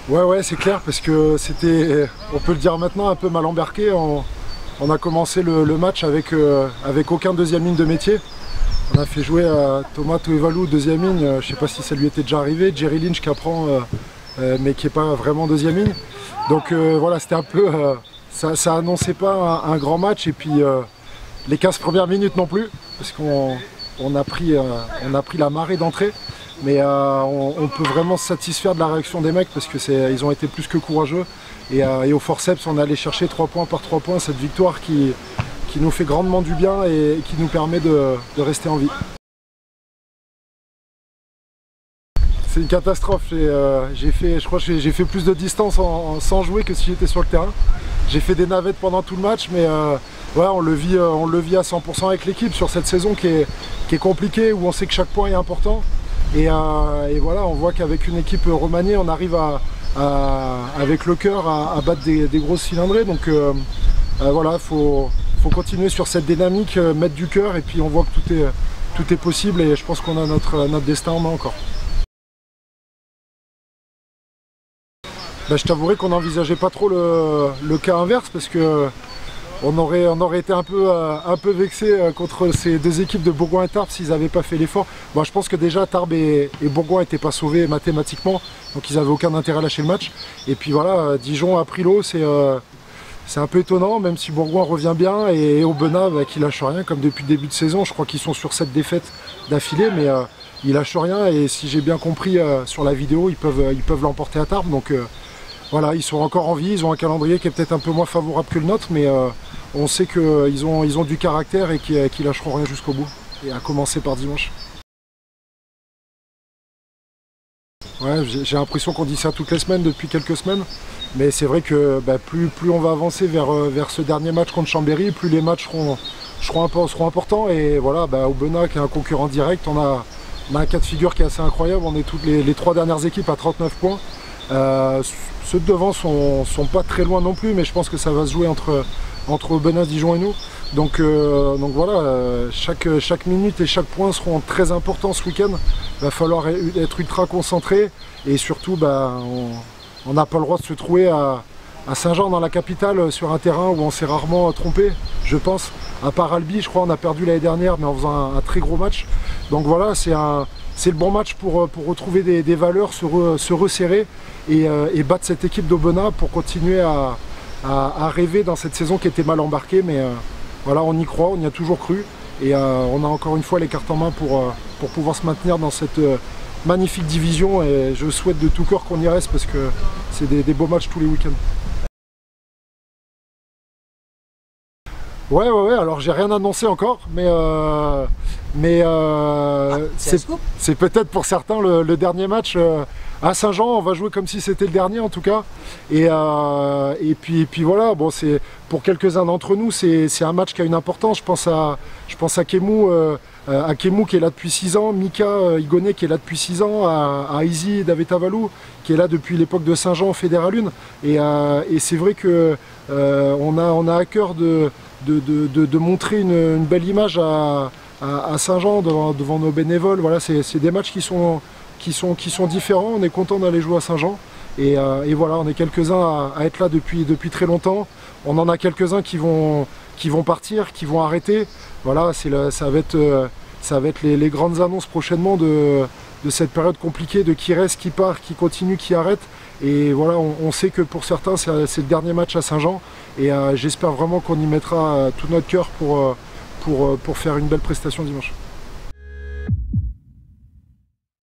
Ouais, c'est clair, parce que c'était, on peut le dire maintenant, un peu mal embarqué. On a commencé le match avec aucun deuxième ligne de métier. On a fait jouer Thomas Tuivalu, deuxième ligne. Je ne sais pas si ça lui était déjà arrivé. Jerry Lynch qui apprend, mais qui n'est pas vraiment deuxième ligne. Donc voilà, c'était un peu... ça annonçait pas un grand match. Et puis les 15 premières minutes non plus, parce qu'on a pris la marée d'entrée. Mais on peut vraiment se satisfaire de la réaction des mecs, parce qu'ils ont été plus que courageux. Et au forceps, on est allé chercher 3 points par 3 points, cette victoire qui nous fait grandement du bien et qui nous permet de rester en vie. C'est une catastrophe. Je crois que j'ai fait plus de distance sans jouer que si j'étais sur le terrain. J'ai fait des navettes pendant tout le match, mais ouais, on le vit à 100% avec l'équipe sur cette saison qui est compliquée, où on sait que chaque point est important. Et voilà, on voit qu'avec une équipe remaniée, on arrive avec le cœur à battre des grosses cylindrées. Donc voilà, faut continuer sur cette dynamique, mettre du cœur, et puis on voit que tout est possible, et je pense qu'on a notre destin en main encore. Je t'avouerai qu'on n'envisageait pas trop le cas inverse, parce que on aurait été un peu vexé contre ces deux équipes de Bourgoin et Tarbes s'ils n'avaient pas fait l'effort. Bon, je pense que déjà Tarbes et Bourgoin n'étaient pas sauvés mathématiquement, donc ils n'avaient aucun intérêt à lâcher le match. Et puis voilà, Dijon a pris l'eau, c'est un peu étonnant, même si Bourgoin revient bien, et Aubenas qui lâche rien, comme depuis le début de saison. Je crois qu'ils sont sur 7 défaites d'affilée, mais ils lâchent rien, et si j'ai bien compris sur la vidéo, ils peuvent l'emporter à Tarbes. Donc voilà, ils sont encore en vie, ils ont un calendrier qui est peut-être un peu moins favorable que le nôtre, mais on sait qu'ils ont du caractère et qu'ils lâcheront rien jusqu'au bout, et à commencer par dimanche. Ouais, j'ai l'impression qu'on dit ça toutes les semaines, depuis quelques semaines, mais c'est vrai que plus on va avancer vers ce dernier match contre Chambéry, plus les matchs seront importants. Et voilà, Aubenas qui est un concurrent direct, on a un cas de figure qui est assez incroyable. On est toutes les 3 dernières équipes à 39 points. Ceux de devant sont pas très loin non plus, mais je pense que ça va se jouer entre Aubenas, Dijon et nous. Donc voilà, chaque minute et chaque point seront très importants ce week-end. Il va falloir être ultra concentré, et surtout on n'a pas le droit de se trouver à Saint-Jean, dans la capitale, sur un terrain où on s'est rarement trompé, je pense. À part Albi, je crois, on a perdu l'année dernière, mais en faisant un très gros match. Donc voilà, c'est le bon match pour retrouver des valeurs, se resserrer et battre cette équipe d'Aubenas pour continuer à rêver dans cette saison qui était mal embarquée. Mais voilà, on y croit, on y a toujours cru, et on a encore une fois les cartes en main pour pouvoir se maintenir dans cette magnifique division, et je souhaite de tout cœur qu'on y reste, parce que c'est des beaux matchs tous les week-ends. Ouais, alors j'ai rien annoncé encore, mais c'est peut-être pour certains le dernier match à Saint-Jean. On va jouer comme si c'était le dernier, en tout cas. Et puis voilà, bon, pour quelques-uns d'entre nous, c'est un match qui a une importance. Je pense à Kemou, qui est là depuis 6 ans, Mika Igoné qui est là depuis 6 ans, à Izzy Davetavalu qui est là depuis l'époque de Saint-Jean en Fédéral 1. Et c'est vrai que on a à cœur de montrer une belle image à Saint-Jean devant nos bénévoles. Voilà, c'est des matchs qui sont différents. On est content d'aller jouer à Saint-Jean, et voilà, on est quelques-uns à être là depuis très longtemps. On en a quelques-uns qui vont partir, qui vont arrêter. Voilà, ça va être les grandes annonces prochainement de cette période compliquée, de qui reste, qui part, qui continue, qui arrête. Et voilà, on sait que pour certains c'est le dernier match à Saint-Jean, et j'espère vraiment qu'on y mettra tout notre cœur pour faire une belle prestation dimanche.